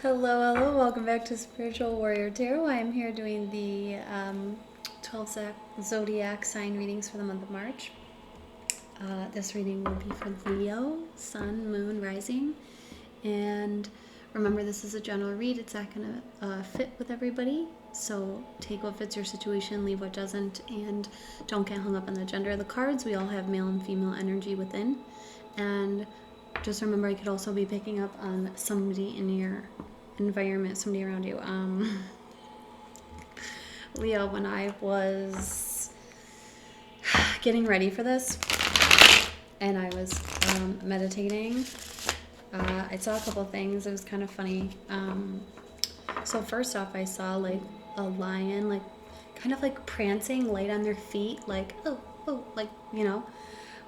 Hello, welcome back to Spiritual Warrior Tarot. I am here doing the 12 zodiac sign readings for the month of March. This reading will be for Leo, Sun, Moon, Rising. And remember, this is a general read. It's not going to fit with everybody. So take what fits your situation, leave what doesn't, and don't get hung up on the gender of the cards. We all have male and female energy within. And just remember, I could also be picking up on somebody in your environment, somebody around you. Leo, when I was getting ready for this and I was meditating, I saw a couple things. It was kind of funny. So first off, I saw like a lion, like kind of like prancing light on their feet, like oh, like, you know,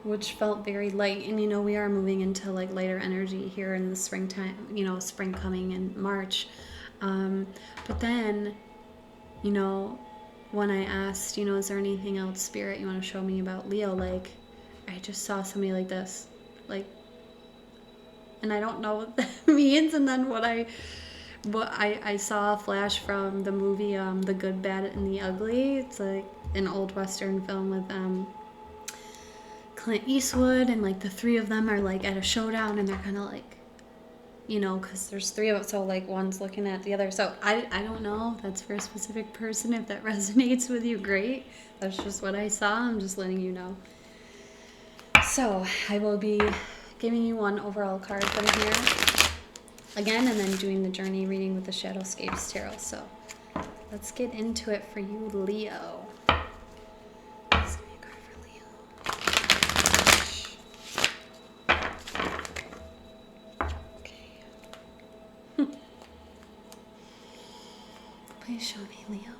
which felt very light. And, you know, we are moving into like lighter energy here in the springtime, you know, spring coming in March. But then, you know, when I asked, you know, is there anything else, Spirit, you want to show me about Leo? Like, I just saw somebody like this, like, and I don't know what that means. And then what I saw a flash from the movie, The Good, Bad, and the Ugly. It's like an old Western film with, Clint Eastwood, and like the three of them are like at a showdown, and they're kind of like, you know, because there's three of them, so like one's looking at the other. So I don't know if that's for a specific person. If that resonates with you, great. That's just what I saw. I'm just letting you know. So I will be giving you one overall card from here again, and then doing the journey reading with the Shadowscapes Tarot. So let's get into it for you, Leo. Please show me Leo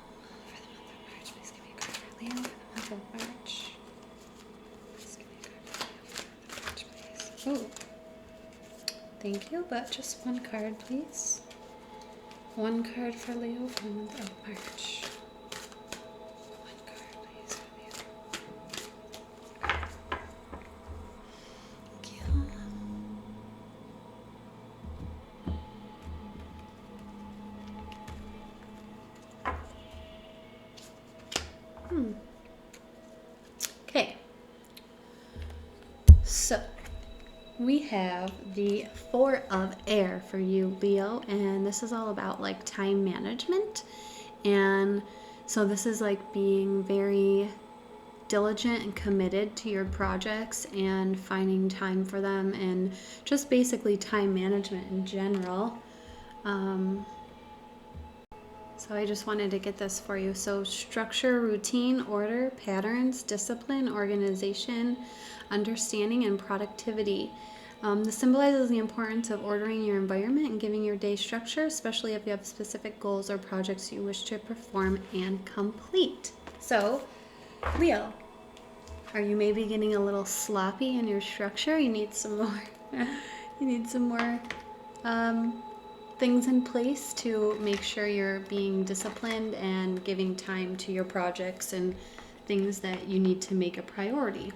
for the month of March. Please give me a card for Leo for the month of March. Please give me a card for Leo for the month of March, please. Oh, thank you, but just one card, please. One card for Leo for the month of March. One card, please, for Leo. Thank you. Okay, so we have the Four of Air for you, Leo, and this is all about like time management. And so this is like being very diligent and committed to your projects and finding time for them, and just basically time management in general. So I just wanted to get this for you. So structure, routine, order, patterns, discipline, organization, understanding, and productivity. This symbolizes the importance of ordering your environment and giving your day structure, especially if you have specific goals or projects you wish to perform and complete. So, Leo, are you maybe getting a little sloppy in your structure? You need some more. You need some more things in place to make sure you're being disciplined and giving time to your projects and things that you need to make a priority.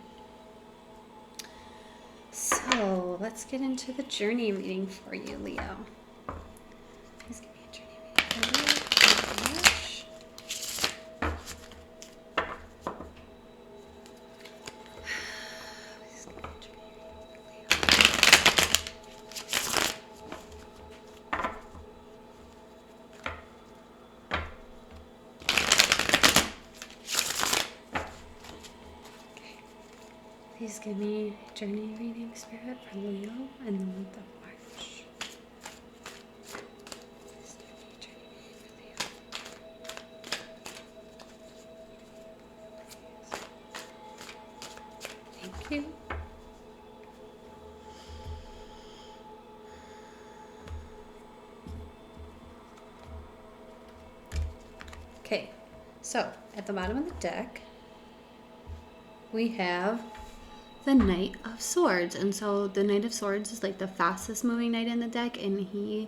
So let's get into the journey reading for you, Leo. Please give me a journey reading for Leo. Please give me a journey reading, Spirit, for Leo in the month of March. Please give me a journey reading for Leo. Thank you. Okay, so at the bottom of the deck, we have the Knight of Swords. And so the Knight of Swords is like the fastest moving knight in the deck, and he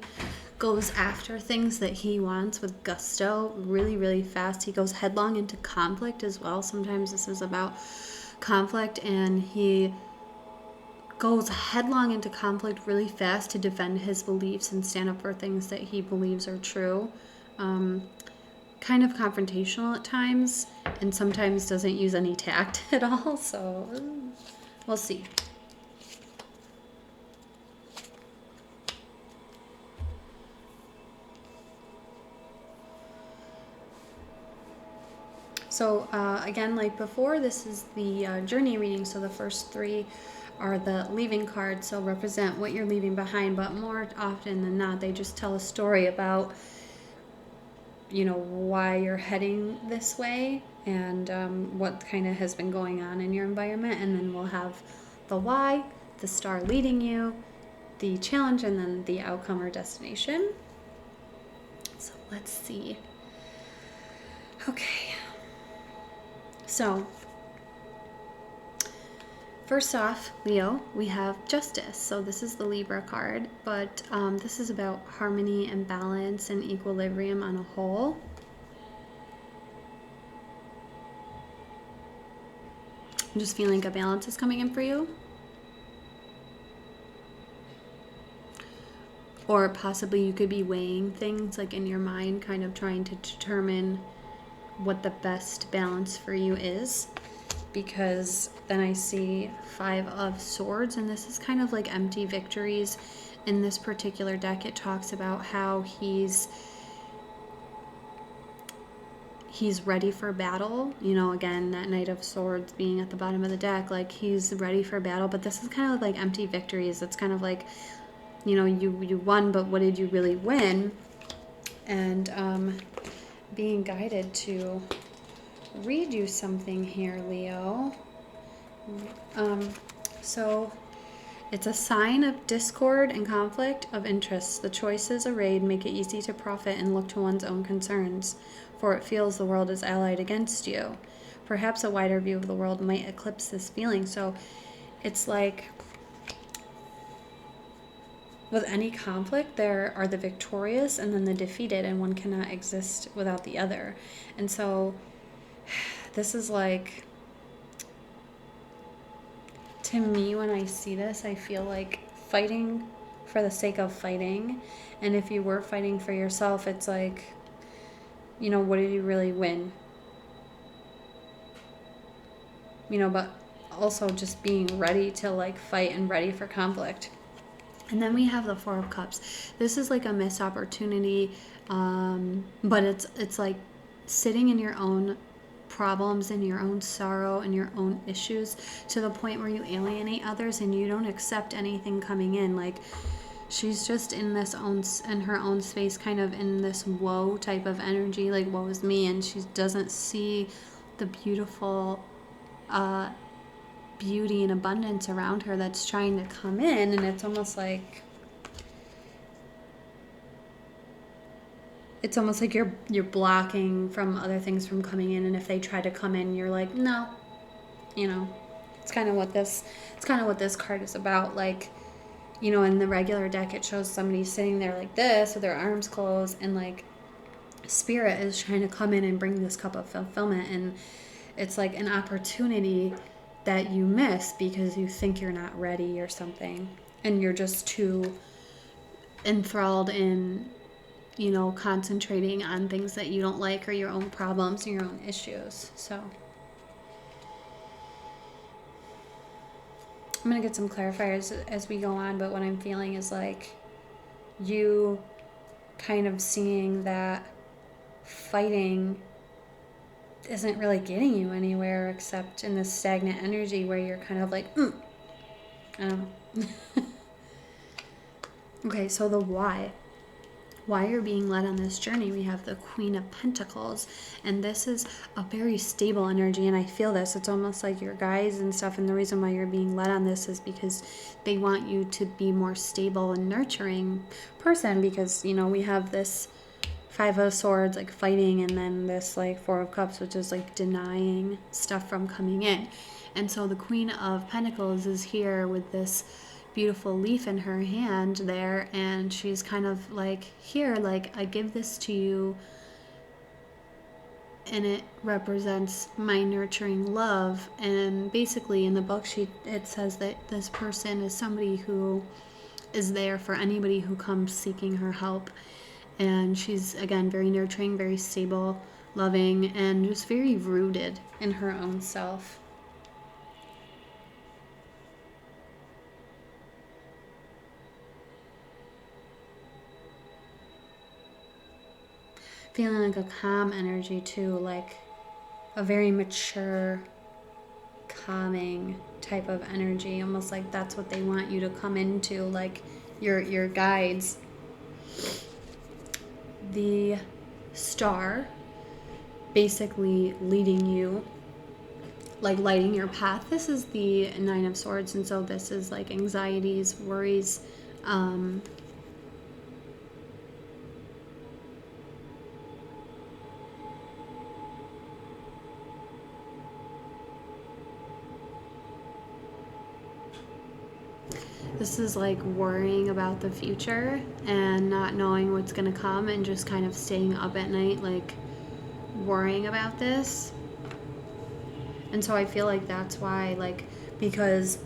goes after things that he wants with gusto, really, really fast. He goes headlong into conflict as well. Sometimes this is about conflict, and he goes headlong into conflict really fast to defend his beliefs and stand up for things that he believes are true. Kind of confrontational at times, and sometimes doesn't use any tact at all, so we'll see. So again, like before, this is the journey reading, so the first 3 are the leaving cards, so represent what you're leaving behind, but more often than not, they just tell a story about, you know, why you're heading this way and what kind of has been going on in your environment. And then we'll have the why, the star leading you, the challenge, and then the outcome or destination. So let's see. Okay. So first off, Leo, we have Justice. So this is the Libra card, but this is about harmony and balance and equilibrium on a whole. I'm just feeling like a balance is coming in for you. Or possibly you could be weighing things like in your mind, kind of trying to determine what the best balance for you is. Because then I see 5 of Swords, and this is kind of like empty victories. In this particular deck, it talks about how he's ready for battle. You know, again, that Knight of Swords being at the bottom of the deck, like he's ready for battle. But this is kind of like empty victories. It's kind of like, you know, you won, but what did you really win? And being guided to read you something here, Leo. So it's a sign of discord and conflict of interests. The choices arrayed make it easy to profit and look to one's own concerns, for it feels the world is allied against you. Perhaps a wider view of the world might eclipse this feeling. So it's like with any conflict, there are the victorious and then the defeated, and one cannot exist without the other. And so this is like, to me, when I see this, I feel like fighting for the sake of fighting. And if you were fighting for yourself, it's like, you know, what did you really win? You know, but also just being ready to like fight and ready for conflict. And then we have the 4 of Cups. This is like a missed opportunity, but it's like sitting in your own problems and your own sorrow and your own issues to the point where you alienate others and you don't accept anything coming in. Like she's just in her own space, kind of in this woe type of energy, like woe is me, and she doesn't see the beautiful beauty and abundance around her that's trying to come in. And it's almost like you're blocking from other things from coming in, and if they try to come in, you're like, no, you know. It's kind of what this card is about. Like, you know, in the regular deck it shows somebody sitting there like this with their arms closed, and like Spirit is trying to come in and bring this cup of fulfillment, and it's like an opportunity that you miss because you think you're not ready or something, and you're just too enthralled in, you know, concentrating on things that you don't like, or your own problems and your own issues. So I'm going to get some clarifiers as we go on, but what I'm feeling is like you kind of seeing that fighting isn't really getting you anywhere except in this stagnant energy where you're kind of like, I don't know. Okay, so the why you're being led on this journey, we have the Queen of Pentacles, and this is a very stable energy, and I feel this. It's almost like your guides and stuff, and the reason why you're being led on this is because they want you to be more stable and nurturing person, because, you know, we have this 5 of Swords, like fighting, and then this like 4 of Cups, which is like denying stuff from coming in. And so the Queen of Pentacles is here with this beautiful leaf in her hand there, and she's kind of like, here, like, I give this to you and it represents my nurturing love. And basically in the book it says that this person is somebody who is there for anybody who comes seeking her help. And she's, again, very nurturing, very stable, loving, and just very rooted in her own self. Feeling like a calm energy too, like a very mature, calming type of energy, almost like that's what they want you to come into, like your guides. The star basically leading you, like lighting your path. This is the Nine of Swords, and so this is like anxieties, worries, this is like worrying about the future and not knowing what's going to come, and just kind of staying up at night like worrying about this. And so I feel like that's why, like, because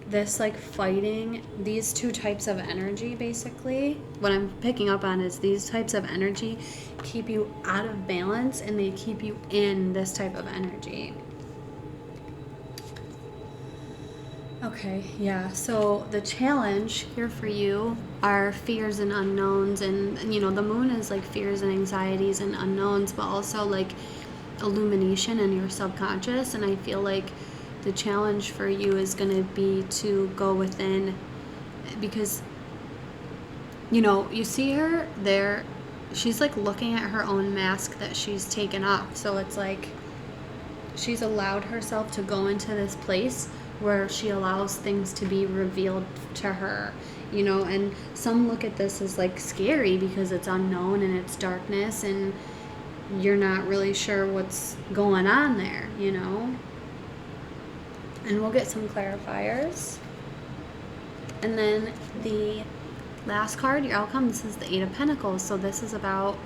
this, like, fighting these two types of energy, basically what I'm picking up on is these types of energy keep you out of balance, and they keep you in this type of energy. Okay, yeah, so the challenge here for you are fears and unknowns, and you know, the moon is like fears and anxieties and unknowns, but also like illumination in your subconscious. And I feel like the challenge for you is going to be to go within, because you know, you see her there, she's like looking at her own mask that she's taken off. So it's like she's allowed herself to go into this place where she allows things to be revealed to her, you know. And some look at this as like scary because it's unknown and it's darkness and you're not really sure what's going on there, you know. And we'll get some clarifiers. And then the last card, your outcome, this is the Eight of Pentacles. So this is about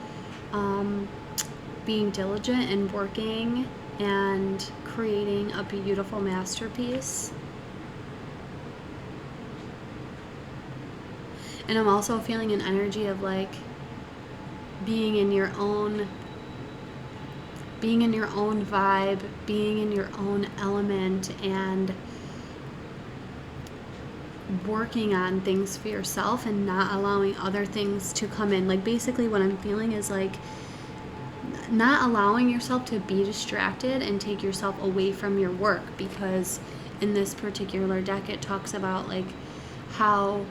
being diligent and working and creating a beautiful masterpiece. And I'm also feeling an energy of like being in your own vibe, being in your own element, and working on things for yourself and not allowing other things to come in. Like basically what I'm feeling is like not allowing yourself to be distracted and take yourself away from your work, because in this particular deck it talks about like how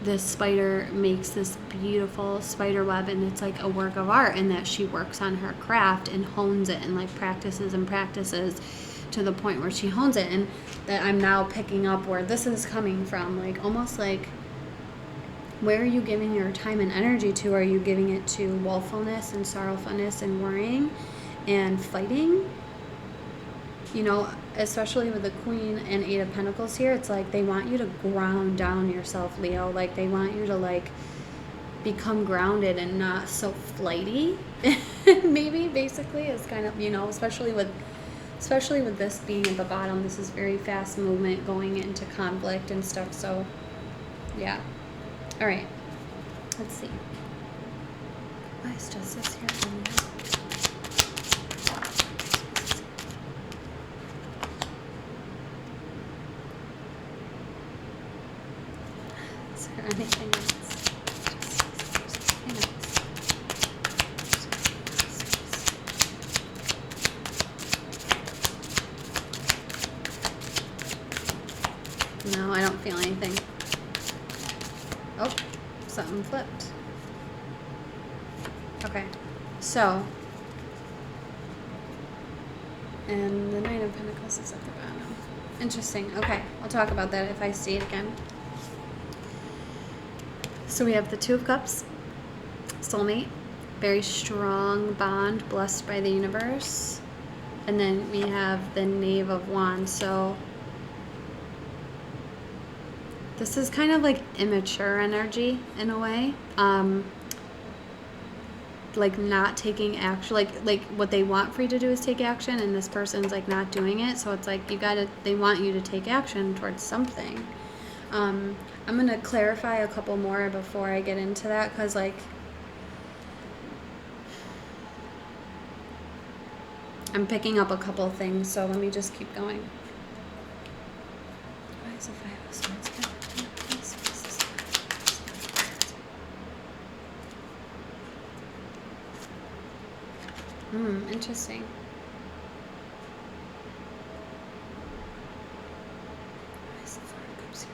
this spider makes this beautiful spider web, and it's like a work of art, and that she works on her craft and hones it and like practices and practices to the point where she hones it. And that I'm now picking up where this is coming from, like almost like, where are you giving your time and energy to? Are you giving it to woefulness and sorrowfulness and worrying and fighting? You know, especially with the Queen and Eight of Pentacles here, it's like they want you to ground down yourself, Leo. Like they want you to like become grounded and not so flighty. Maybe basically it's kind of, you know, especially with this being at the bottom, this is very fast movement going into conflict and stuff. So yeah. All right, let's see. Why is Justice here for me? Is there anything else? No, I don't feel anything. Oh, something flipped. Okay, so, and the Nine of Pentacles is at the bottom. Interesting. Okay, I'll talk about that if I see it again. So we have the Two of Cups, soulmate, very strong bond, blessed by the universe. And then we have the Knave of Wands. So this is kind of like immature energy in a way. like not taking action, like what they want for you to do is take action, and this person's like not doing it. So it's like they want you to take action towards something. I'm gonna clarify a couple more before I get into that, because like I'm picking up a couple things, so let me just keep going. Why is the Five of Swords here? Interesting. Why is the Four of Cups here?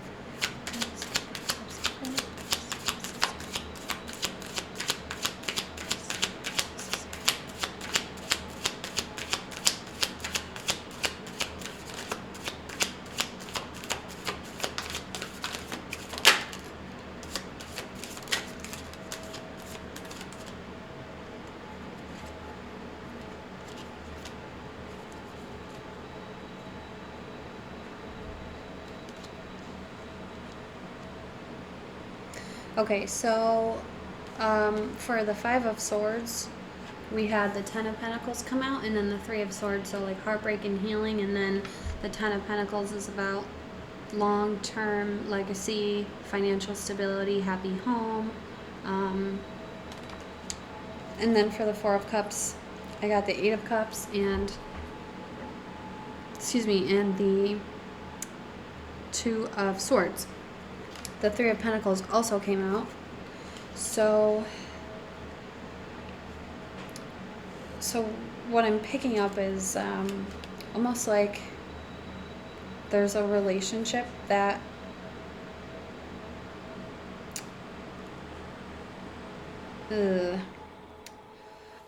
Okay, so for the Five of Swords, we had the Ten of Pentacles come out, and then the Three of Swords, so like heartbreak and healing, and then the Ten of Pentacles is about long-term legacy, financial stability, happy home. And then for the Four of Cups, I got the Eight of Cups and the Two of Swords. The Three of Pentacles also came out. So what I'm picking up is almost like there's a relationship that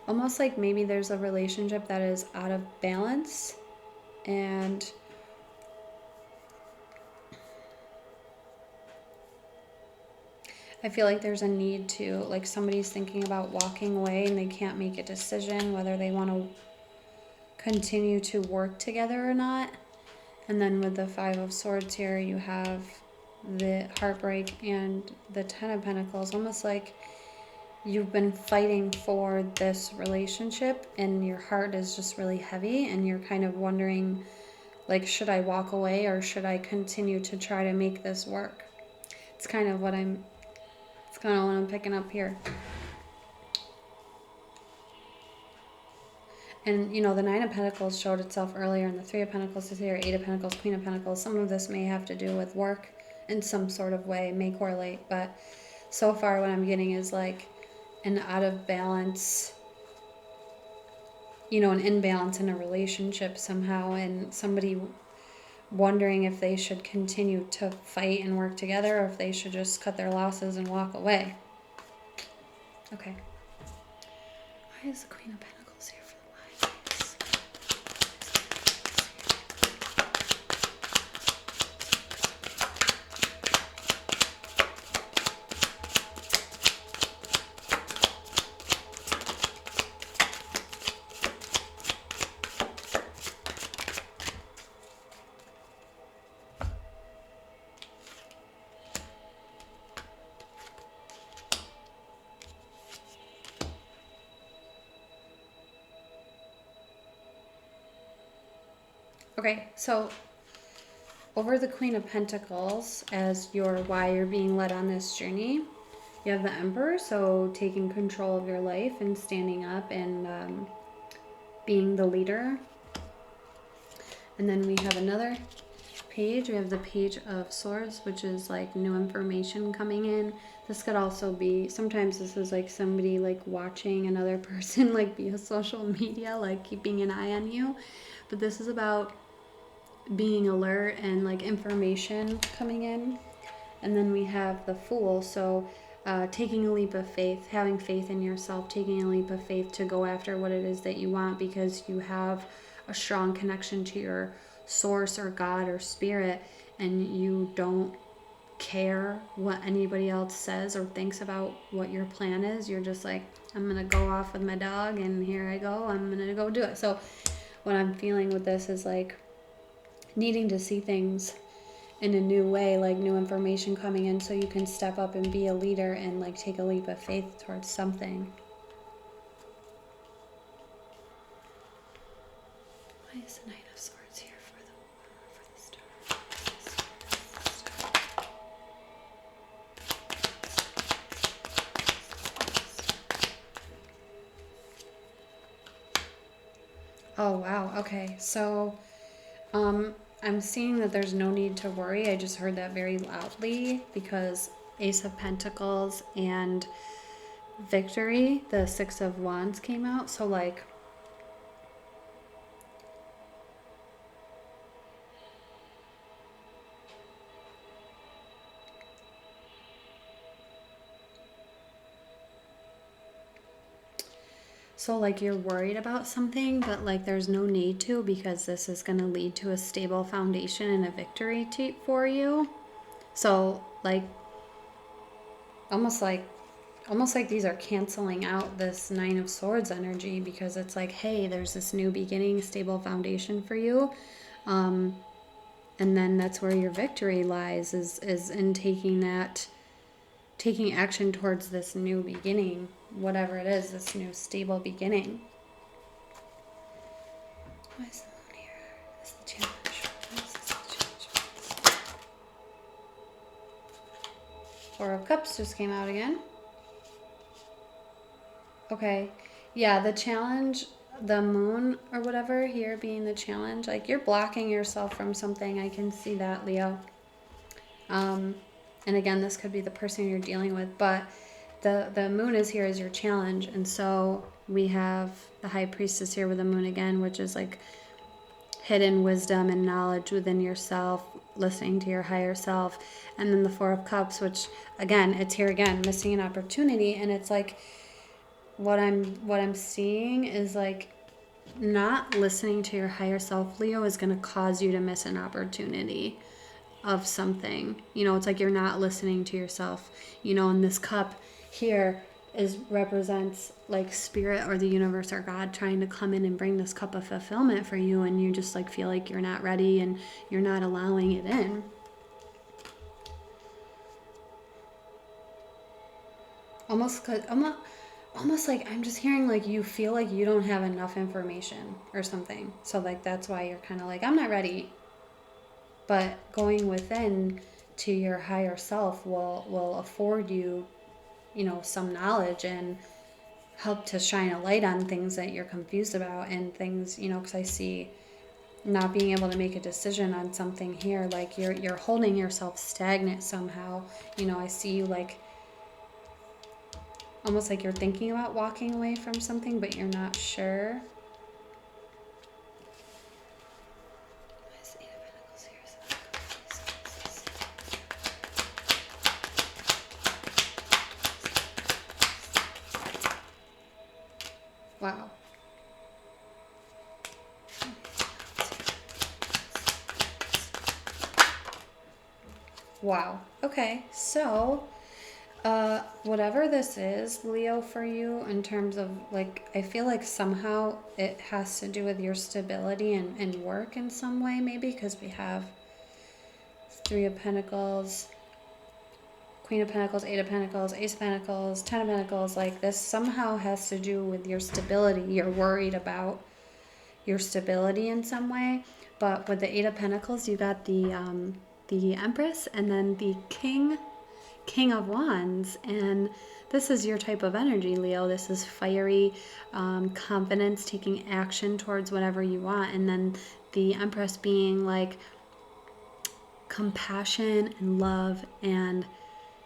almost like maybe there's a relationship that is out of balance, and I feel like there's a need to, like, somebody's thinking about walking away and they can't make a decision whether they want to continue to work together or not. And then with the Five of Swords here, you have the heartbreak and the Ten of Pentacles, almost like you've been fighting for this relationship and your heart is just really heavy, and you're kind of wondering, like, should I walk away or should I continue to try to make this work? It's kind of what I'm picking up here. And, you know, the Nine of Pentacles showed itself earlier, and the Three of Pentacles is here, Eight of Pentacles, Queen of Pentacles. Some of this may have to do with work in some sort of way, may correlate, but so far what I'm getting is like an out of balance, you know, an imbalance in a relationship somehow, and somebody wondering if they should continue to fight and work together or if they should just cut their losses and walk away. Okay. Why is the Queen of Pentacles here for the wise? Okay, so over the Queen of Pentacles, as why you're being led on this journey, you have the Emperor, so taking control of your life and standing up and being the leader. And then we have another page. We have the Page of Swords, which is like new information coming in. This could also be, sometimes this is like somebody like watching another person like via social media, like keeping an eye on you. But this is about being alert and like information coming in. And then we have the Fool, so taking a leap of faith, having faith in yourself, taking a leap of faith to go after what it is that you want, because you have a strong connection to your source or God or spirit, and you don't care what anybody else says or thinks about what your plan is. You're just like, I'm gonna go off with my dog and here I go, I'm gonna go do it. So what I'm feeling with this is like needing to see things in a new way, like new information coming in, so you can step up and be a leader and like take a leap of faith towards something. Oh, wow. Okay. So, I'm seeing that there's no need to worry. I just heard that very loudly because Ace of Pentacles and Victory, the Six of Wands came out. So, like, you're worried about something, but like there's no need to, because this is going to lead to a stable foundation and a victory for you. So like almost like these are canceling out this Nine of Swords energy, because it's like, hey, there's this new beginning, stable foundation for you. And then that's where your victory lies, is in taking action towards this new beginning, whatever it is, this new stable beginning. Why is the moon here? Is the challenge? What is this challenge? Four of Cups just came out again. Okay. Yeah, the challenge, the moon or whatever here being the challenge, like you're blocking yourself from something. I can see that, Leo. And again, this could be the person you're dealing with, but the moon is here as your challenge. And so we have the High Priestess here with the moon again, which is like hidden wisdom and knowledge within yourself, listening to your higher self. And then the Four of Cups, which again, it's here again, missing an opportunity. And it's like, what I'm seeing is like, not listening to your higher self, Leo, is going to cause you to miss an opportunity of something. You know, it's like you're not listening to yourself. You know, and this cup here represents like spirit or the universe or God trying to come in and bring this cup of fulfillment for you, and you just like feel like you're not ready and you're not allowing it in. Almost like I'm just hearing like you feel like you don't have enough information or something. So like that's why you're kind of like, I'm not ready. But going within to your higher self will afford you, you know, some knowledge and help to shine a light on things that you're confused about, and things, you know, because I see not being able to make a decision on something here, like you're holding yourself stagnant somehow. You know, I see you like almost like you're thinking about walking away from something, but you're not sure. Wow. Wow. Okay. So, whatever this is, Leo, for you, in terms of like, I feel like somehow it has to do with your stability and work in some way, maybe, because we have Three of Pentacles, Queen of Pentacles, Eight of Pentacles, Ace of Pentacles, Ten of Pentacles. Like this somehow has to do with your stability. You're worried about your stability in some way. But with the Eight of Pentacles, you got the Empress, and then the King of Wands. And this is your type of energy, Leo. This is fiery, confidence, taking action towards whatever you want. And then the Empress being like compassion and love, and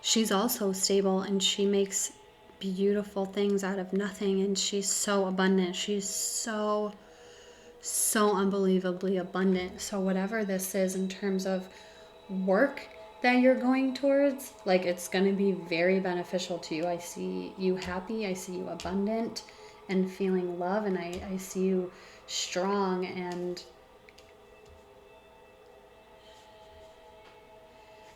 she's also stable, and she makes beautiful things out of nothing, and she's so abundant. She's so unbelievably abundant. So whatever this is in terms of work that you're going towards, like it's going to be very beneficial to you. I see you happy, I see you abundant and feeling love, and I see you strong. And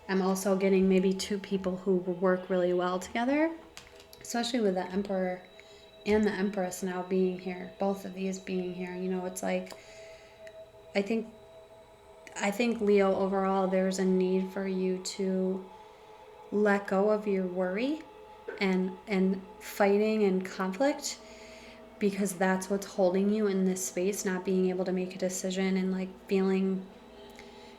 I'm also getting maybe two people who work really well together, especially with the Emperor and the Empress now being here, both of these being here. You know, it's like, I think Leo, overall, there's a need for you to let go of your worry and fighting and conflict, because that's what's holding you in this space, not being able to make a decision and like feeling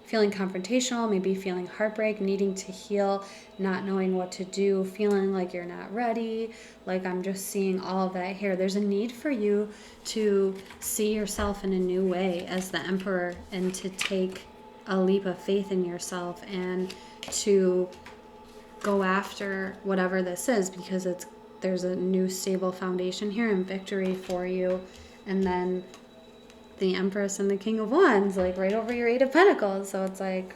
feeling confrontational, maybe feeling heartbreak, needing to heal, not knowing what to do, feeling like you're not ready. Like, I'm just seeing all of that here. There's a need for you to see yourself in a new way as the Emperor, and to take a leap of faith in yourself, and to go after whatever this is, because there's a new stable foundation here and victory for you. And then the Empress and the King of Wands, like right over your Eight of Pentacles. So it's like,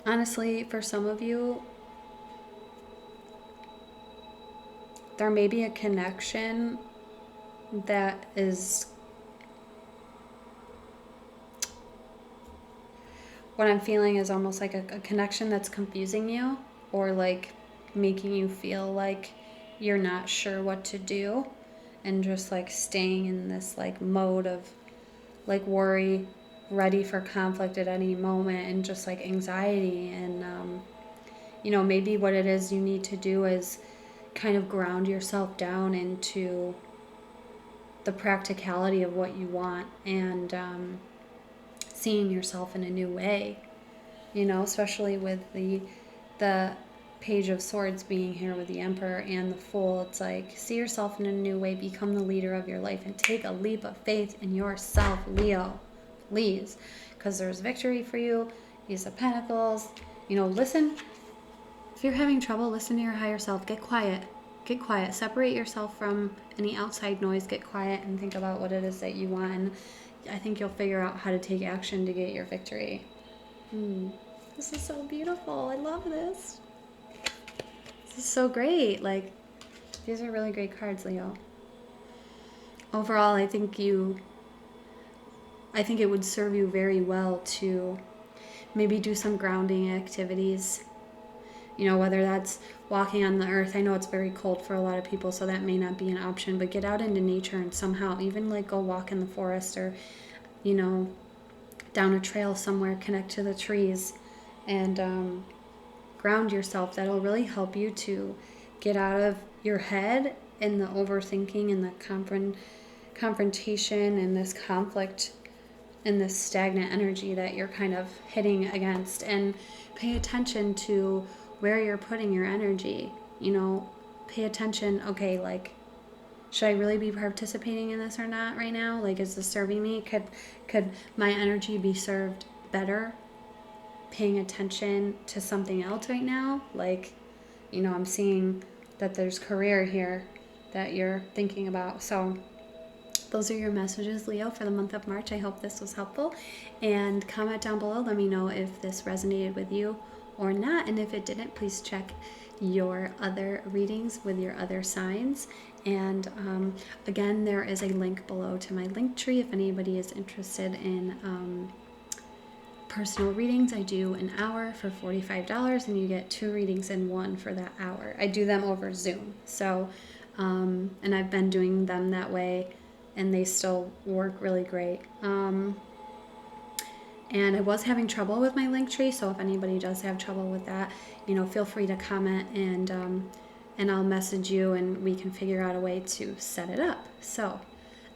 honestly, for some of you, there may be a connection that is, what I'm feeling is almost like a connection that's confusing you, or like making you feel like you're not sure what to do, and just like staying in this like mode of like worry, ready for conflict at any moment, and just like anxiety. And you know, maybe what it is you need to do is kind of ground yourself down into the practicality of what you want, and seeing yourself in a new way, you know, especially with the Page of Swords being here with the Emperor and the Fool. It's like, see yourself in a new way, become the leader of your life, and take a leap of faith in yourself, Leo, please, because there's victory for you. Ace of Pentacles, you know, listen. If you're having trouble, listen to your higher self. Get quiet. Get quiet. Separate yourself from any outside noise. Get quiet and think about what it is that you want. And I think you'll figure out how to take action to get your victory. This is so beautiful. I love this. This is so great. Like, these are really great cards, Leo. Overall, I think it would serve you very well to maybe do some grounding activities. You know, whether that's walking on the earth. I know it's very cold for a lot of people, so that may not be an option, but get out into nature and somehow even like go walk in the forest, or, you know, down a trail somewhere, connect to the trees, and ground yourself. That'll really help you to get out of your head and the overthinking and the confrontation and this conflict and this stagnant energy that you're kind of hitting against, and pay attention to where you're putting your energy. You know, pay attention. Okay, like, should I really be participating in this or not right now? Like, is this serving me? Could my energy be served better paying attention to something else right now? Like, you know, I'm seeing that there's career here that you're thinking about. So those are your messages, Leo, for the month of March. I hope this was helpful, and comment down below. Let me know if this resonated with you or not, and if it didn't, please check your other readings with your other signs. And again, there is a link below to my link tree if anybody is interested in personal readings. I do an hour for $45, and you get 2 readings in one for that hour. I do them over Zoom, so and I've been doing them that way, and they still work really great. And I was having trouble with my link tree, so if anybody does have trouble with that, you know, feel free to comment, and I'll message you, and we can figure out a way to set it up. So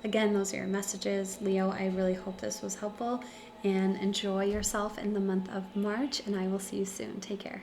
again, those are your messages, Leo. I really hope this was helpful, and enjoy yourself in the month of March, and I will see you soon. Take care.